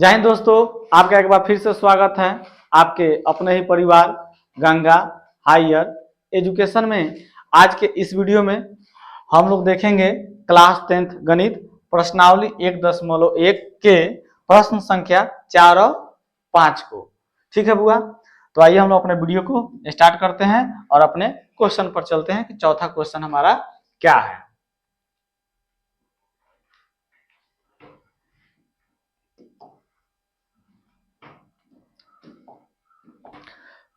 जय हिंद दोस्तों, आपका एक बार फिर से स्वागत है आपके अपने ही परिवार गंगा हायर एजुकेशन में। आज के इस वीडियो में हम लोग देखेंगे क्लास 10th गणित प्रश्नावली 1.1 के प्रश्न संख्या 4 और 5 को। ठीक है बुआ, तो आइए हम लोग अपने वीडियो को स्टार्ट करते हैं और अपने क्वेश्चन पर चलते हैं कि चौथा क्वेश्चन हमारा क्या है।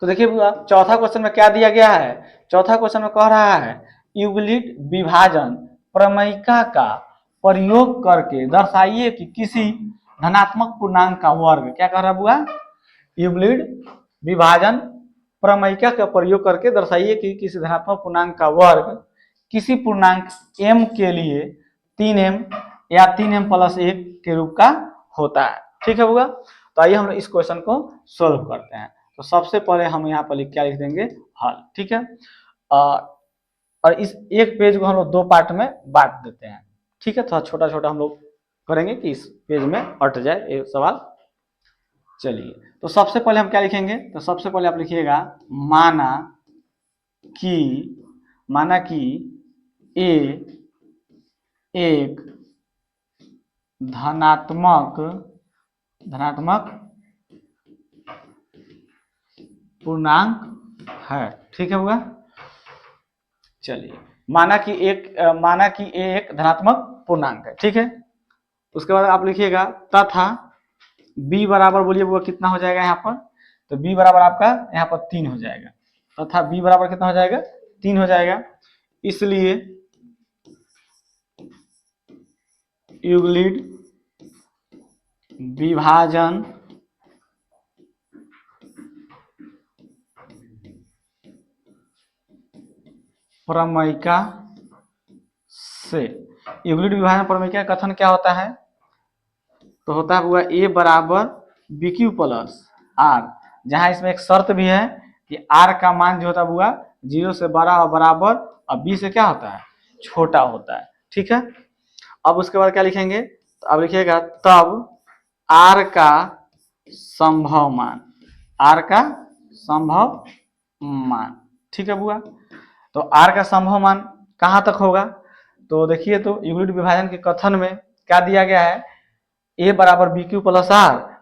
तो देखिए बुआ, चौथा क्वेश्चन में क्या दिया गया है। चौथा क्वेश्चन में कह रहा है यूक्लिड विभाजन प्रमेयिका का प्रयोग करके दर्शाइए कि किसी धनात्मक पूर्णांक का वर्ग। क्या कह रहा है बुआ? यूक्लिड विभाजन प्रमेयिका का प्रयोग करके दर्शाइए कि किसी धनात्मक पूर्णांक का वर्ग किसी पूर्णांक m के लिए 3m या 3m + 1 के रूप का होता है। ठीक है बुआ, तो आइए हम इस क्वेश्चन को सोल्व करते हैं। तो सबसे पहले हम यहाँ पर क्या लिख देंगे, हल। ठीक है, और इस एक पेज को हम लोग दो पार्ट में बांट देते हैं। ठीक है, थोड़ा छोटा छोटा हम लोग करेंगे कि इस पेज में अट जाए ये सवाल। चलिए, तो सबसे पहले हम क्या लिखेंगे, तो सबसे पहले आप लिखिएगा माना कि ए एक धनात्मक पूर्णांक है। ठीक है हुआ। चलिए, माना कि ए एक धनात्मक पूर्णांक है। ठीक है, उसके बाद आप लिखिएगा तथा b बराबर, बोलिए वो कितना हो जाएगा यहाँ पर, तो b बराबर आपका यहाँ पर 3 हो जाएगा। तथा b बराबर कितना हो जाएगा, 3 हो जाएगा। इसलिए यूक्लिड विभाजन प्रमेयिका से, यूक्लिड विभाजन प्रमेयिका का कथन क्या होता है, तो होता है हुआ a बराबर BQ + R, जहां इसमें एक शर्त भी है कि R का मान जो होता है हुआ 0 से बड़ा और बराबर और B से क्या होता है, छोटा होता है। ठीक है, अब उसके बाद क्या लिखेंगे, तो अब लिखिएगा तब R का संभव मान। ठीक है बुआ, तो R का संभव मान कहाँ तक होगा, तो देखिए, तो यूक्लिड विभाजन के कथन में क्या दिया गया है, a बराबर BQ + R,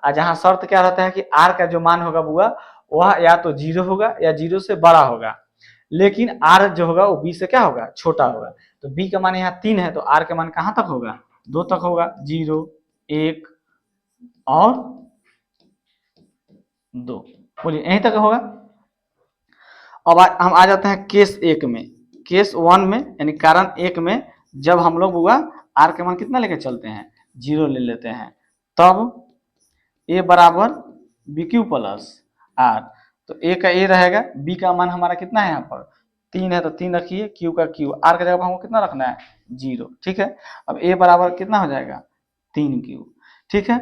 और जहां शर्त क्या रहता है कि R का जो मान होगा बुआ वह या तो 0 होगा या 0 से बड़ा होगा, लेकिन R जो होगा वो B से क्या होगा, छोटा होगा। तो B का मान यहाँ 3 है, तो R का मान कहाँ तक होगा, 2 तक होगा, 0 1 और 2, बोलिए यहीं तक होगा। अब हम आ जाते हैं केस 1 में, केस 1 में यानी कारण 1 में, जब हम लोग हुआ R के मान कितना लेके चलते हैं, 0 ले लेते हैं, तब a बराबर BQ + R, तो a का a रहेगा, b का मान हमारा कितना है यहाँ पर 3 है, तो 3 रखिए, q का q, r का जगह पर हमको कितना रखना है 0। ठीक है, अब a बराबर कितना हो जाएगा 3q। ठीक है,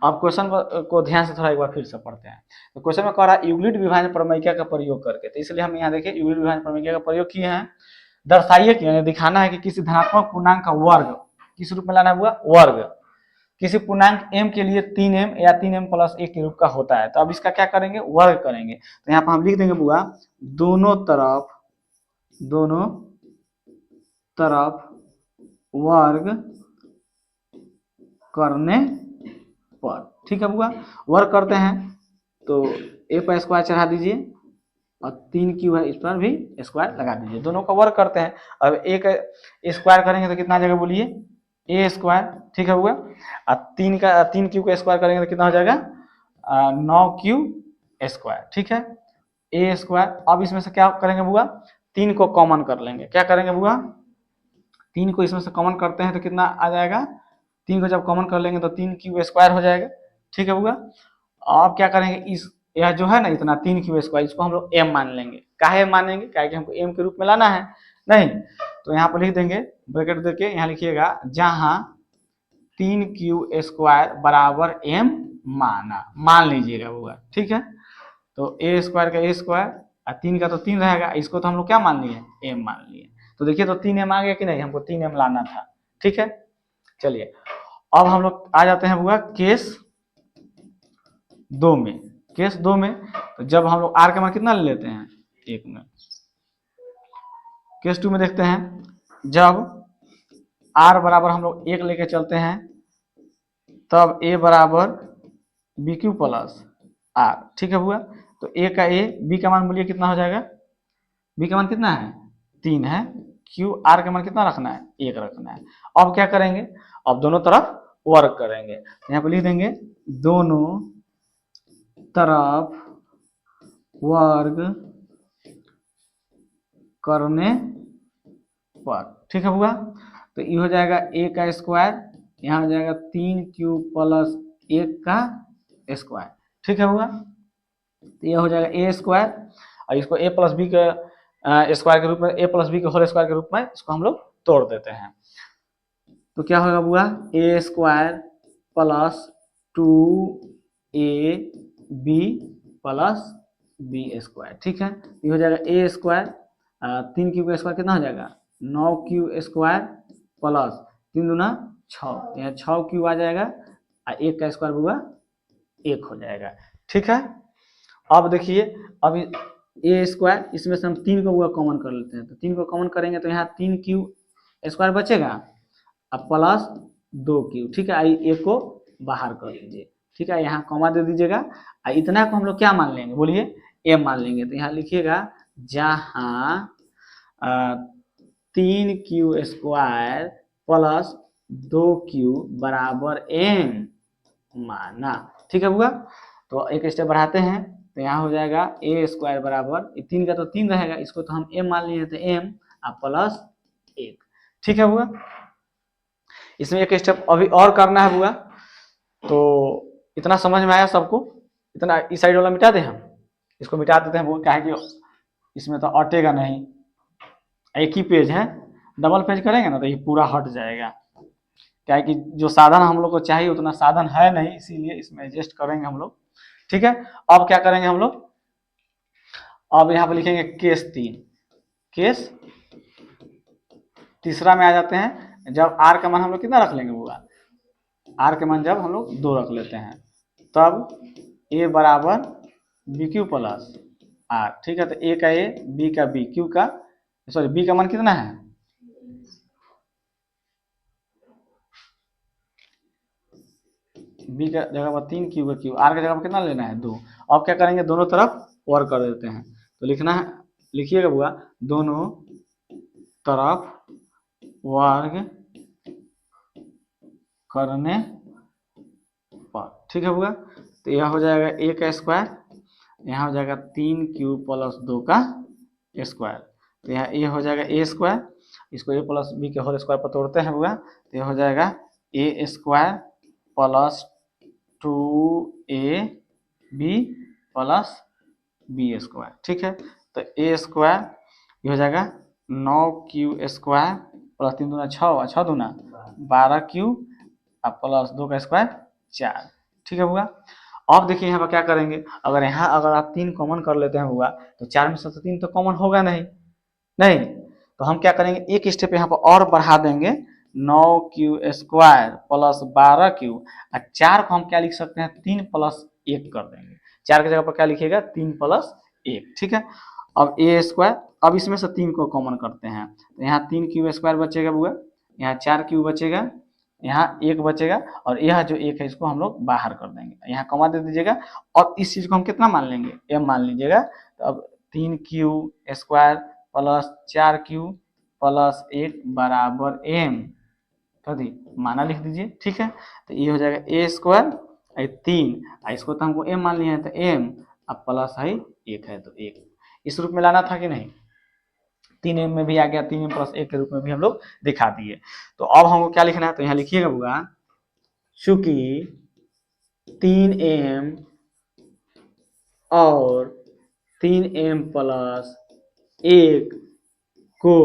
अब क्वेश्चन को ध्यान से थोड़ा एक बार फिर से पढ़ते हैं। तो क्वेश्चन में कह रहा है यूक्लिड विभाजन प्रमेयिका का प्रयोग करके, तो इसलिए हम यहाँ देखिए यूक्लिड विभाजन प्रमेयिका का प्रयोग किए हैं। दर्शाइए कि यानी दिखाना है कि किसी धनात्मक पूर्णांक का वर्ग किस रूप में लाना हुआ, वर्ग किसी पूर्णांक m के लिए 3m या 3m + 1 के रूप का होता है। तो अब इसका क्या करेंगे, वर्ग करेंगे। तो यहाँ पर हम लिख देंगे बुआ दोनों तरफ वर्ग करने पर। ठीक है बुआ, वर्ग करते हैं तो a पर स्क्वायर चढ़ा दीजिए और 3q है, इस पर भी स्क्वायर लगा दीजिए, दोनों का वर्ग करते हैं। अब a का स्क्वायर करेंगे तो कितना जगह, बोलिए a स्क्वायर। ठीक है बुआ, और 3q का स्क्वायर करेंगे तो कितना हो जाएगा 9q स्क्वायर। ठीक है, a स्क्वायर। अब इसमें से क्या करेंगे बुआ, 3 को कॉमन कर लेंगे। क्या करेंगे बुआ, 3 को इसमें से कॉमन करते हैं तो कितना आ जाएगा, 3 को जब कॉमन कर लेंगे तो 3q स्क्वायर हो जाएगा। ठीक है बुआ, अब क्या करेंगे, इस यह जो है ना इतना 3q स्क्वायर, इसको हम लोग m मान लेंगे। काहे मानेंगे, क्या कि हमको m के रूप में लाना है नहीं, तो यहाँ पर लिख देंगे ब्रैकेट देके, यहाँ लिखिएगा जहां 3q स्क्वायर बराबर m मान लीजिएगा बुआ। ठीक है, तो a स्क्वायर का a स्क्वायर और 3 का तो 3 रहेगा, इसको तो हम लोग क्या मान लिए, m मान लिए। तो देखिए, तो 3m आ गया कि नहीं, हमको 3m लाना था। ठीक है, चलिए अब हम लोग आ जाते हैं बुआ केस 2 में, केस 2 में, तो जब हम लोग आर का मान कितना ले लेते हैं 1 में। केस 2 में देखते हैं जब आर बराबर हम लोग 1 लेके चलते हैं तब ए बराबर बी क्यू प्लस आर, ठीक है हुआ। तो ए का ए, बी का मान मूल्य कितना हो जाएगा, बी का मान कितना है 3 है, क्यू आर का मान कितना रखना है 1 रखना है। अब क्या करेंगे, अब दोनों तरफ वर्क करेंगे, यहाँ पे लिख देंगे दोनों तरफ वर्ग करने पर, ठीक है हुआ। तो ये हो जाएगा ए का स्क्वायर, यहाँ हो जाएगा 3 क्यू प्लस 1 का स्क्वायर, ठीक है हुआ। तो ये हो जाएगा ए स्क्वायर, और इसको ए प्लस बी के स्क्वायर के रूप में, ए प्लस बी के होल स्क्वायर के रूप में इसको हम लोग तोड़ देते हैं। तो क्या होगा बुआ, A square plus 2 A B plus B square, ठीक है। ये हो जाएगा ए स्क्वायर, 3 क्यू का स्क्वायर कितना हो जाएगा 9 क्यू स्क्वायर प्लस 3 दूना 6, यहाँ 6 क्यू आ जाएगा और 1 का स्क्वायर बुआ 1 हो जाएगा, ठीक है। अब देखिए, अब ए स्क्वायर, इसमें से हम 3 को बुआ कॉमन कर लेते हैं, तो 3 को कॉमन करेंगे तो यहाँ 3 क्यू स्क्वायर बचेगा अब प्लस 2 क्यू, ठीक है। एक को बाहर कर दीजिए, ठीक है, यहाँ कॉमा दे दीजिएगा। इतना को हम लोग क्या मान लेंगे, बोलिए एम मान लेंगे। तो यहाँ लिखिएगा जहाँ 3 क्यू स्क्वायर प्लस 2 क्यू बराबर एम माना, ठीक है बुआ। तो एक स्टेप बढ़ाते हैं, तो यहाँ हो जाएगा ए स्क्वायर बराबर 3 का तो 3 रहेगा, इसको तो हम एम मान लिए तो एम प्लस 1, ठीक है बुआ। इसमें एक स्टेप अभी और करना है बुआ। तो इतना समझ में आया सबको, इतना इस साइड वाला मिटा दे, हम इसको मिटा देते हैं बुआ, क्या है कि इसमें तो अटेगा नहीं, एक ही पेज है, डबल पेज करेंगे ना तो ये पूरा हट जाएगा। क्या है कि जो साधन हम लोग को चाहिए उतना साधन है नहीं, इसीलिए इसमें एडजस्ट करेंगे हम लोग, ठीक है। अब क्या करेंगे हम लोग, अब यहाँ पे लिखेंगे केस 3, केस तीसरा में आ जाते हैं, जब आर का मान हम लोग कितना रख लेंगे बुआ, आर के मान जब हम लोग 2 रख लेते हैं तब ए बराबर बी क्यू प्लस आर, ठीक है। तो ए का ए, बी का बी, क्यू का सॉरी बी का मान कितना है, बी का जगह पर 3, क्यू का क्यू, आर का जगह पर कितना लेना है 2। अब क्या करेंगे, दोनों तरफ वर्क कर देते हैं, तो लिखना है, लिखिएगा बुआ दोनों तरफ वर्ग करने पर, ठीक है बुआ। तो यह हो जाएगा ए का स्क्वायर, यहाँ हो जाएगा 3 क्यू प्लस 2 का स्क्वायर, तो यहाँ ए हो जाएगा ए स्क्वायर, इसको ए प्लस बी के होल स्क्वायर पर तोड़ते हैं बुआ, तो यह हो जाएगा A square plus 2 A B plus B square, ठीक है। तो ए स्क्वायर ये हो जाएगा 9 क्यू स्क्वायर प्लस 3 दूना 6, 6 दूना 12 क्यू प्लस 2 का स्क्वायर 4, ठीक है बुआ। अब देखिए यहाँ पर क्या करेंगे, अगर आप 3 कॉमन कर लेते हैं बुआ तो 4 में से 3 तो कॉमन होगा नहीं, नहीं, तो हम क्या करेंगे, एक स्टेप यहाँ पर और बढ़ा देंगे, 9 क्यू स्क्वायर प्लस 12 क्यू, और 4 को हम क्या लिख सकते हैं 3 प्लस 1 कर देंगे, 4 की जगह पर क्या लिखिएगा 3 प्लस 1, ठीक है। अब ए स्क्वायर, अब इसमें से 3 को कॉमन करते हैं, तो यहाँ 3 क्यू स्क्वायर बचेगा बुआ, यहाँ 4 क्यू बचेगा, यहाँ 1 बचेगा, और यह जो 1 है इसको हम लोग बाहर कर देंगे, यहाँ कमा दे दीजिएगा। और इस चीज को हम कितना मान लेंगे, एम मान लीजिएगा। तो अब 3 Q square plus 4 Q plus 1 बराबर एम, कभी माना लिख दीजिए, ठीक है। तो ये हो जाएगा ए स्क्वायर 3, इसको तो हमको एम मान लिया है, तो एम अब प्लस है 1 है तो 1, इस रूप में लाना था कि नहीं, 3m में भी आ गया, 3m प्लस 1 के रूप में भी हम लोग दिखा दिए। तो अब हमको क्या लिखना है, तो यहाँ लिखिएगा बुआ, चूंकि 3m और 3m प्लस 1 को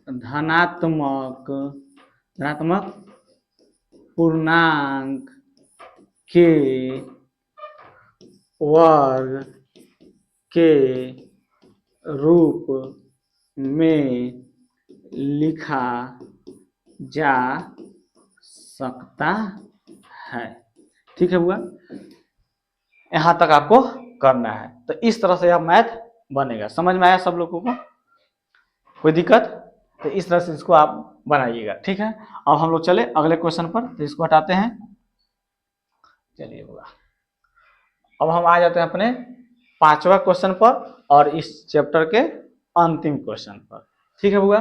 धनात्मक पूर्णांक के वर्ग के रूप में लिखा जा सकता है, ठीक है बुआ। यहाँ तक आपको करना है। तो इस तरह से अब मैथ बनेगा। समझ में आया सब लोगों को? कोई दिक्कत? तो इस तरह से इसको आप बनाइएगा, ठीक है। अब हम लोग चले अगले क्वेश्चन पर, तो इसको हटाते हैं। चलिए होगा, अब हम आ जाते हैं अपने 5वां क्वेश्चन पर और इस चैप्टर के अंतिम क्वेश्चन पर, ठीक है बुआ।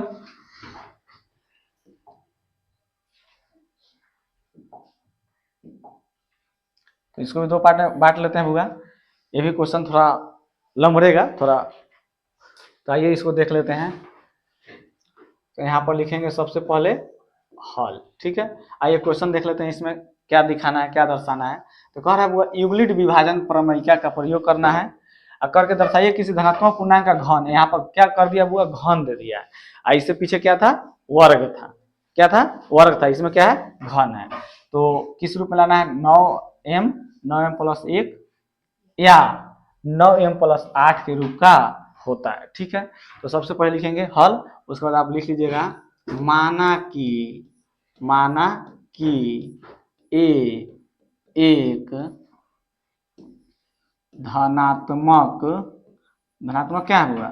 तो इसको भी 2 पार्ट में बांट लेते हैं बुआ। ये भी क्वेश्चन थोड़ा लंबड़ेगा थोड़ा, तो आइए इसको देख लेते हैं। तो यहाँ पर लिखेंगे सबसे पहले हल, ठीक है। आइए क्वेश्चन देख लेते हैं, इसमें क्या दिखाना है, क्या दर्शाना है। तो कह रहा है बुआ यूक्लिड विभाजन प्रमेयिका का प्रयोग करना है और करके दर्शाइए किसी धनात्मक पूर्णांक का घन। यहाँ पर क्या कर दिया बुआ, घन दे दिया है। इससे पीछे क्या था, वर्ग था। क्या था, वर्ग था। इसमें क्या है, घन है। तो किस रूप में लाना है, 9m 9m + 1 या 9m + 8 के रूप का होता है, ठीक है। तो सबसे पहले लिखेंगे हल, उसके बाद आप लिख लीजिएगा माना कि ए एक धनात्मक क्या हुआ,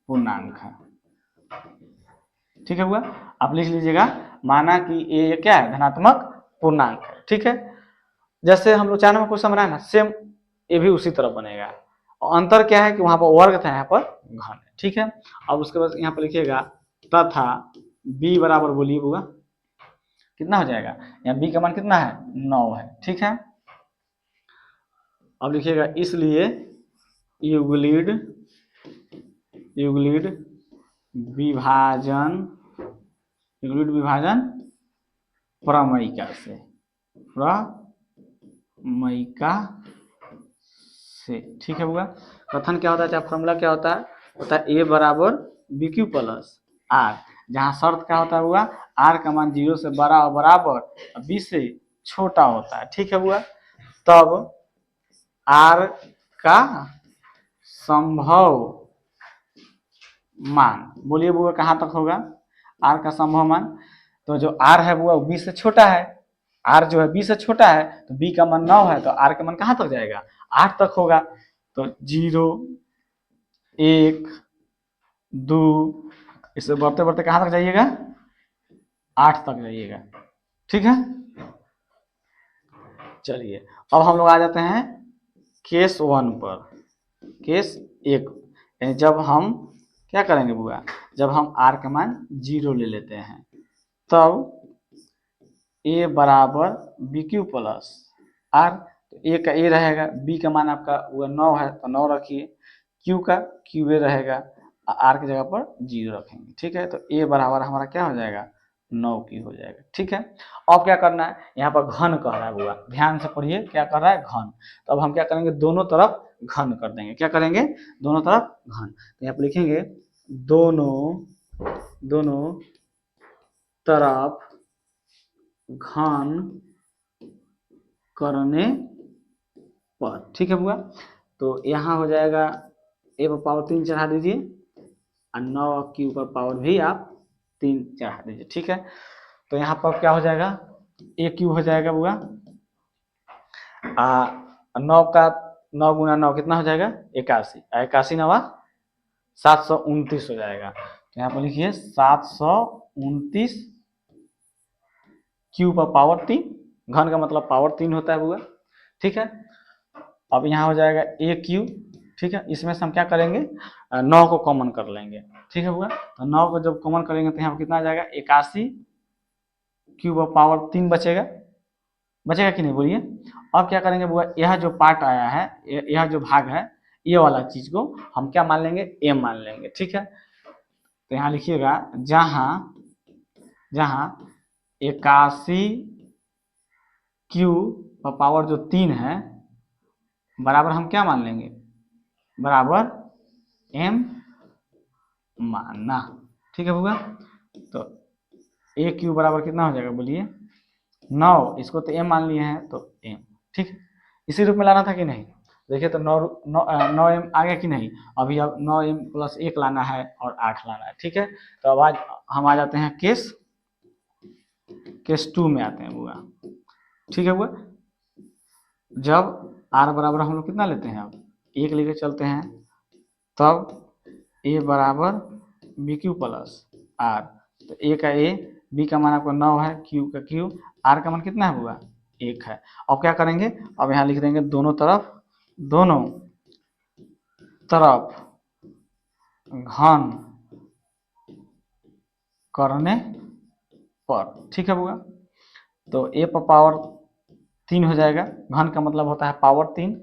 पूर्णांक है, ठीक है हुआ। आप लिख लीजिएगा माना कि ए क्या है, धनात्मक पूर्णांक है, ठीक है। जैसे हम लोग 4 नंबर क्वेश्चन बनाए ना, सेम ये भी उसी तरह बनेगा। और अंतर क्या है कि वहां पर वर्ग था, यहाँ पर घन है, ठीक है। अब उसके बाद यहाँ पर लिखिएगा तथा b बराबर, बोलिए बुआ कितना हो जाएगा, यहाँ b का मान कितना है, 9 है, ठीक है। अब लिखिएगा इसलिए यूक्लिड विभाजन प्रमेयिका से, ठीक है बुआ। कथन क्या होता है, चाहे फॉर्मूला क्या होता है a बराबर BQ + R, जहाँ शर्त क्या होता है बुआ, R का मान 0 से बड़ा और बराबर और B से छोटा होता है, ठीक है बुआ। तब R का संभव मान, बोलिए बुआ कहाँ तक होगा, R का संभव मान। तो जो R है बुआ वो B से छोटा है, R जो है B से छोटा है, तो B का मान 9 है, तो R का मान कहाँ तक जाएगा, 8 तक होगा। तो 0 1 2 इससे बढ़ते बढ़ते कहाँ तक जाइएगा, 8 तक जाइएगा, ठीक है। चलिए अब हम लोग आ जाते हैं केस 1 पर। केस 1, जब हम क्या करेंगे बुआ, जब हम R का मान 0 ले लेते हैं, तब a बराबर BQ + R। तो a का a रहेगा, b का मान आपका वो 9 है, तो 9 रखिए, q का QA रहेगा, r की जगह पर 0 रखेंगे, ठीक है। तो a बराबर हमारा क्या हो जाएगा, 9 की हो जाएगा, ठीक है। अब क्या करना है, यहाँ पर घन कह रहा है बुआ, ध्यान से पढ़िए क्या कर रहा है, घन। तो अब हम क्या करेंगे, दोनों तरफ घन कर देंगे। क्या करेंगे, दोनों तरफ घन। तो यहाँ पर लिखेंगे दोनों तरफ घन करने पर, ठीक है बुआ। तो यहाँ हो जाएगा a पर पावर 3 चढ़ा दीजिए और 9 के ऊपर पावर भी आप 3 चढ़ा दीजिए, ठीक है। तो यहाँ पर क्या हो जाएगा, a³ हो जाएगा बुआ, 9 का 9 गुना 9 कितना हो जाएगा, 81, 81 9 729 हो जाएगा। तो यहाँ पर लिखिए 729 क्यू पर पावर 3, घन का मतलब पावर 3 होता है बुआ, ठीक है। अब यहाँ हो जाएगा AQ, ठीक है। इसमें से हम क्या करेंगे, 9 को कॉमन कर लेंगे, ठीक है बुआ। तो 9 को जब कॉमन करेंगे तो यहाँ पर कितना आ जाएगा, 81 क्यू पर पावर 3 बचेगा कि नहीं, बोलिए। अब क्या करेंगे बुआ, यह जो पार्ट आया है, यह जो भाग है, ये वाला चीज को हम क्या मान लेंगे, m मान लेंगे, ठीक है। तो यहाँ लिखिएगा जहां 81 क्यू पर पावर जो 3 है बराबर हम क्या मान लेंगे, बराबर m मानना, ठीक है बुआ। तो AQ बराबर कितना हो जाएगा, बोलिए 9, इसको तो m मान लिए हैं तो m, ठीक। इसी रूप में लाना था कि नहीं, देखिए तो 9m आ गया कि नहीं। अभी अब 9m + 1 लाना है और 8 लाना है, ठीक है। तो अब आज हम आ जाते हैं केस 2 में आते हैं बुआ, ठीक है बुआ। जब आर बराबर हम लोग कितना लेते हैं, अब 1 लेके चलते हैं, तब ए बराबर बी क्यू प्लस आर। तो ए का ए, बी का मान आपका 9 है, क्यू का क्यू, आर का मान कितना है हुआ 1 है। अब क्या करेंगे, अब यहाँ लिख देंगे दोनों तरफ घन करने पर, ठीक है बुआ। तो ए पर पावर 3 हो जाएगा, घन का मतलब होता है पावर 3।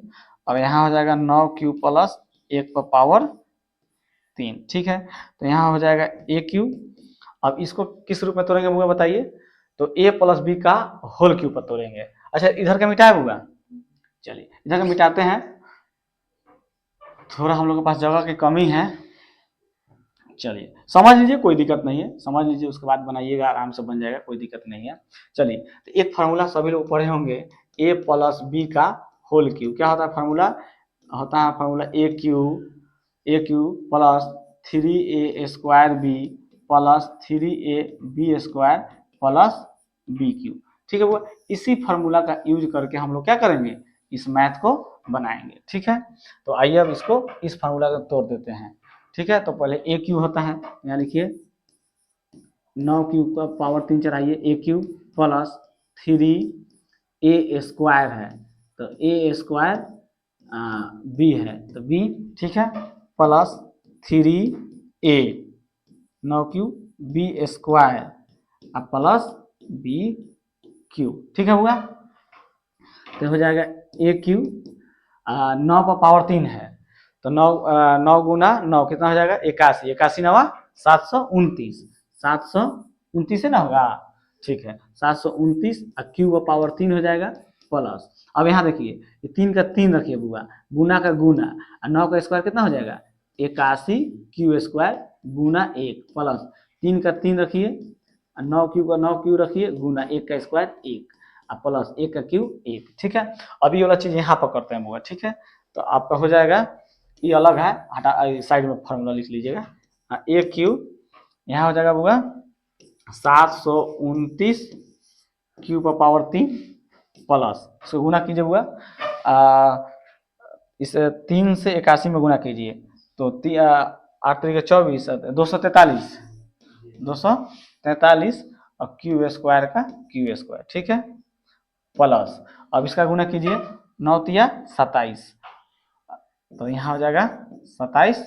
अब यहाँ हो जाएगा 9 क्यू प्लस 1 पर पावर 3, ठीक है। तो यहाँ हो जाएगा ए क्यू। अब इसको किस रूप में तोड़ेंगे बुआ बताइए, तो ए प्लस बी का होल क्यू पर तोड़ेंगे। अच्छा इधर का मिटाए बुआ, चलिए इधर का मिटाते हैं, थोड़ा हम लोग के पास जगह की कमी है। चलिए समझ लीजिए, कोई दिक्कत नहीं है, समझ लीजिए, उसके बाद बनाइएगा, आराम से बन जाएगा, कोई दिक्कत नहीं है। चलिए तो एक फार्मूला सभी लोग पढ़े होंगे, ए प्लस बी का होल क्यू। क्या होता है फार्मूला, होता है formula A cube plus 3a square B plus 3ab square plus B Q, ठीक है वो। इसी फार्मूला का यूज करके हम लोग क्या करेंगे, इस मैथ को बनाएंगे, ठीक है। तो आइए अब इसको इस फार्मूला का तोड़ देते हैं, ठीक है। तो पहले ए क्यू होता है, यहाँ लिखिए 9 क्यू का पावर 3 चढ़ाइए, ए क्यू प्लस 3a स्क्वायर है, तो ए स्क्वायर बी है, तो बी, ठीक है, plus 3a 9 Q B square plus B Q, ठीक है हुआ। तो हो जाएगा ए क्यू 9 पर पावर 3 है, तो 9 गुना 9 कितना हो जाएगा 81, 81 नवा 729, 729 है ना होगा, ठीक है 729, क्यू का पावर 3 हो जाएगा प्लस। अब यहाँ देखिए ये 3 का 3 रखिए बुआ, गुना का गुना, और 9 का स्क्वायर कितना हो जाएगा 81 क्यू स्क्वायर गुना 1 प्लस 3 का 3 रखिए, 9 क्यू का 9 क्यू रखिए गुना 1 का स्क्वायर 1 प्लस 1 का क्यू 1, ठीक है। अब ये वाला चीज यहाँ पर करते हैं बुआ, ठीक है। तो आपका हो जाएगा, ये अलग है, हटा साइड में फार्मूला लिख लीजिएगा, ए क्यू यहाँ हो जाएगा बुआ 729 क्यू पर पावर 3 प्लस, इसको गुना कीजिए बुआ, इस 3 से 81 में गुना कीजिए, तो 8 तरीके 24, 243 और क्यू स्क्वायर का क्यू स्क्वायर, ठीक है, प्लस। अब इसका गुना कीजिए, 9 तिया 27, तो यहाँ हो जाएगा 27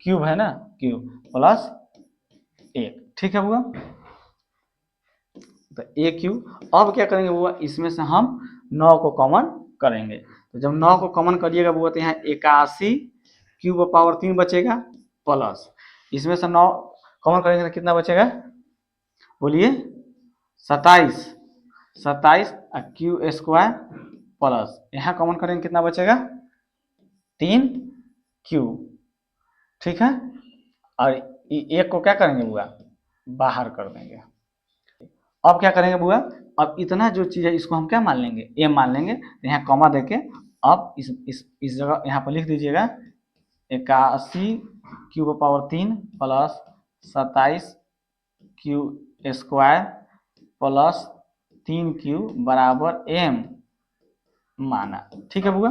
क्यूब है ना, क्यूब प्लस 1, ठीक है बुआ। तो ए क्यू, अब क्या करेंगे बुआ, इसमें से हम 9 को कॉमन करेंगे, तो जब 9 को कॉमन करिएगा बुआ, तो यहाँ 81 क्यूब पावर 3 बचेगा प्लस, इसमें से 9 कॉमन करेंगे तो कितना बचेगा बोलिए 27 क्यू स्क्वायर प्लस, यहाँ कॉमन करेंगे कितना बचेगा 3 क्यू, ठीक है। और एक को क्या करेंगे बुआ बाहर कर देंगे। अब क्या करेंगे बुआ, अब इतना जो चीज है इसको हम क्या मान लेंगे ए मान लेंगे, तो यहाँ कॉमा देके अब इस जगह यहाँ पर लिख दीजिएगा 81 Q power 3 plus 27 Q square plus 3 Q बराबर एम माना, ठीक है बुआ।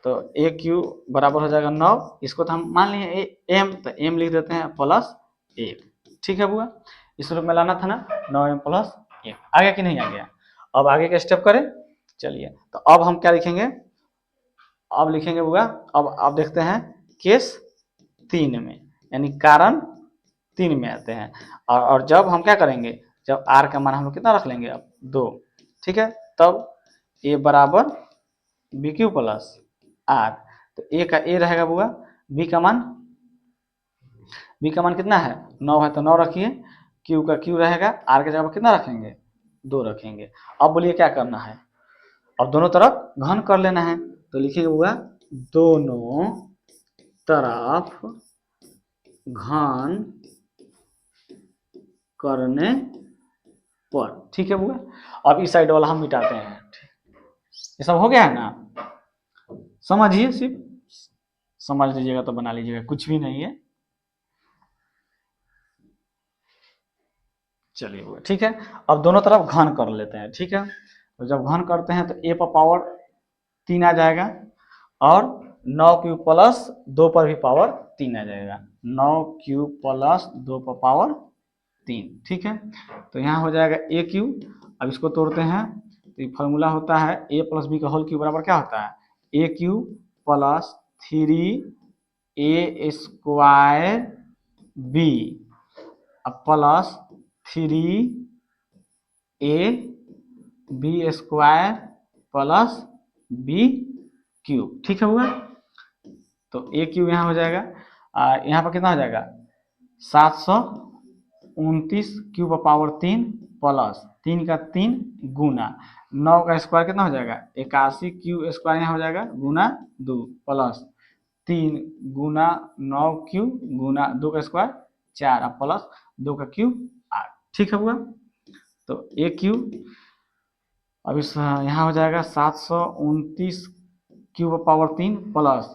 तो ए क्यू बराबर हो जाएगा 9, इसको तो हम मान लिए एम, तो एम लिख देते हैं प्लस 1, ठीक है बुआ। इस रूप में लाना था ना, 9m प्लस 1, आ गया कि नहीं आ गया। अब आगे का स्टेप करें, चलिए तो अब हम क्या लिखेंगे, अब लिखेंगे बुआ, अब देखते हैं केस 3 में, यानी कारण 3 में आते हैं, और जब हम क्या करेंगे, जब आर का मान हम लोग कितना रख लेंगे अब 2, ठीक है, तब ए बराबर बी क्यू प्लस आर, तो ए का ए रहेगा बुआ, बी का मान कितना है 9 है, तो 9 रखिए, क्यू का क्यू रहेगा, आर के जगह पर कितना रखेंगे 2 रखेंगे। अब बोलिए क्या करना है, अब दोनों तरफ घन कर लेना है, तो लिखिएगा बुआ दोनों तरफ घन करने पर, ठीक है बुआ। अब इस साइड वाला हम मिटाते हैं, ये सब हो गया है ना, समझिए, सिर्फ समझ लीजिएगा तो बना लीजिएगा, कुछ भी नहीं है। चलिए वो ठीक है, अब दोनों तरफ घन कर लेते हैं, ठीक है। तो जब घन करते हैं तो ए पर पावर 3 आ जाएगा, और 9 क्यूब प्लस 2 पर भी पावर 3 आ जाएगा, 9 क्यूब प्लस 2 पर पावर 3। ठीक है, तो यहाँ हो जाएगा ए क्यूब। अब इसको तोड़ते हैं, तो ये फॉर्मूला होता है ए प्लस बी का होल क्यूब बराबर क्या होता है, A cube plus 3 A square B plus 3 A B square plus B cube. ठीक है हुआ, तो ए क्यूब यहाँ हो जाएगा, यहाँ पर कितना हो जाएगा 729 क्यूब पावर 3 प्लस 3 का 3 गुना 9 का स्क्वायर कितना हो जाएगा 81 क्यू स्क्वायर यहाँ हो जाएगा गुना 2 प्लस 3 गुना 9 क्यू गुना 2 का स्क्वायर 4 और प्लस 2 का क्यूब 8। ठीक है हुआ, तो ए क्यूब अब इस यहाँ हो जाएगा 729 क्यूब पावर 3 प्लस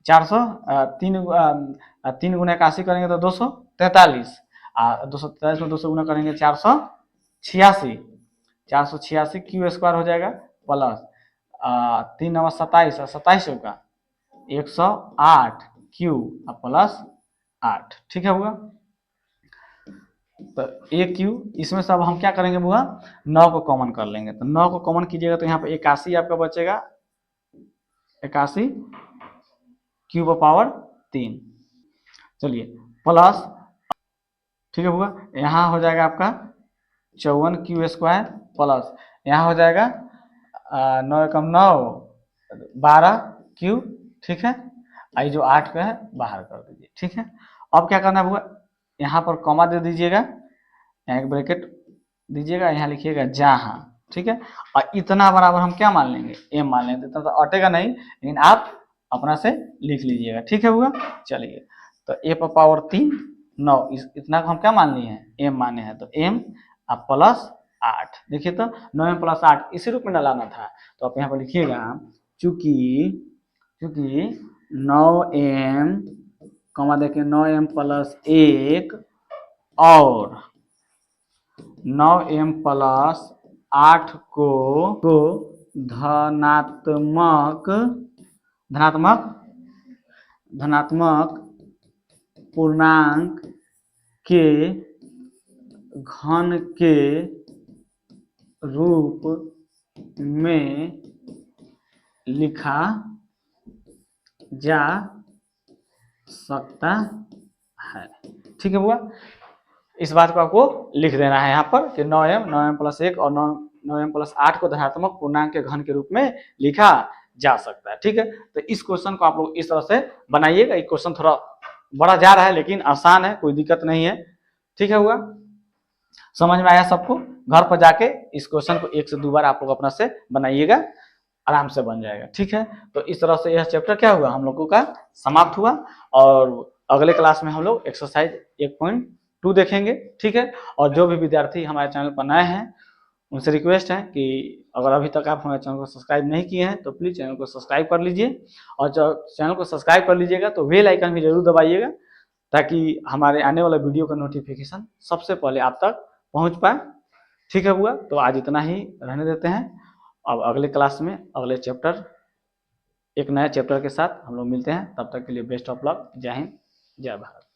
400 3 गुना 81 करेंगे तो 243, और 243 में 200 गुना करेंगे 486 क्यू स्क्वायर हो जाएगा प्लस 3 नंबर 27 और 27 का 108 क्यू प्लस 8। ठीक है बुआ, तो ए क्यू इसमें से अब हम क्या करेंगे बुआ 9 को कॉमन कर लेंगे, तो 9 को कॉमन कीजिएगा तो यहाँ पे 81 आपका बचेगा, 81 क्यूब पावर 3। चलिए प्लस, ठीक है बुआ, यहाँ हो जाएगा आपका 54 क्यू स्क्वायर प्लस यहाँ हो जाएगा 9 एकम 9 12 क्यू। ठीक है, आई जो 8 का है बाहर कर दीजिए। ठीक है, अब क्या करना है बुआ, यहाँ पर कॉमा दे दीजिएगा, यहाँ एक ब्रैकेट दीजिएगा, यहाँ लिखिएगा जहाँ। ठीक है, और इतना बराबर हम क्या मान लेंगे एम मान लेंगे, इतना तो अटेगा नहीं, लेकिन आप अपना से लिख लीजिएगा। ठीक है बुआ, चलिए तो ए पर पावर 3 9 इतना को हम क्या मान लिए हैं एम माने हैं, तो एम प्लस 8। देखिए तो 9m प्लस 8 इसी रूप में डालाना था, तो आप यहाँ पर लिखिएगा चूंकि 9m कॉमा देखिए 9m प्लस 1 और 9m प्लस 8 को धनात्मक पूर्णांक के घन के रूप में लिखा जा सकता है। ठीक है बुआ, इस बात को आपको लिख देना है यहाँ पर कि 9m प्लस 1 और 9m प्लस 8 को धनात्मक पूर्णांक के घन के रूप में लिखा जा सकता है। ठीक है, तो इस क्वेश्चन को आप लोग इस तरह से बनाइएगा। ये क्वेश्चन थोड़ा बड़ा जा रहा है लेकिन आसान है, कोई दिक्कत नहीं है। ठीक है हुआ, समझ में आया सबको? घर पर जाके इस क्वेश्चन को 1 से 2 बार आप लोग अपना से बनाइएगा, आराम से बन जाएगा। ठीक है, तो इस तरह से यह चैप्टर क्या हुआ हम लोगों का समाप्त हुआ, और अगले क्लास में हम लोग एक्सरसाइज 1.2 देखेंगे। ठीक है, और जो भी विद्यार्थी हमारे चैनल पर नए हैं उनसे रिक्वेस्ट है कि अगर अभी तक आप हमारे चैनल को सब्सक्राइब नहीं किए हैं तो प्लीज़ चैनल को सब्सक्राइब कर लीजिए, और जब चैनल को सब्सक्राइब कर लीजिएगा तो बेल आइकन भी जरूर दबाइएगा, ताकि हमारे आने वाला वीडियो का नोटिफिकेशन सबसे पहले आप तक पहुंच पाए। ठीक है बुआ, तो आज इतना ही रहने देते हैं। अब अगले क्लास में अगले चैप्टर, एक नए चैप्टर के साथ हम लोग मिलते हैं। तब तक के लिए बेस्ट ऑफ लक। जय हिंद, जय भारत।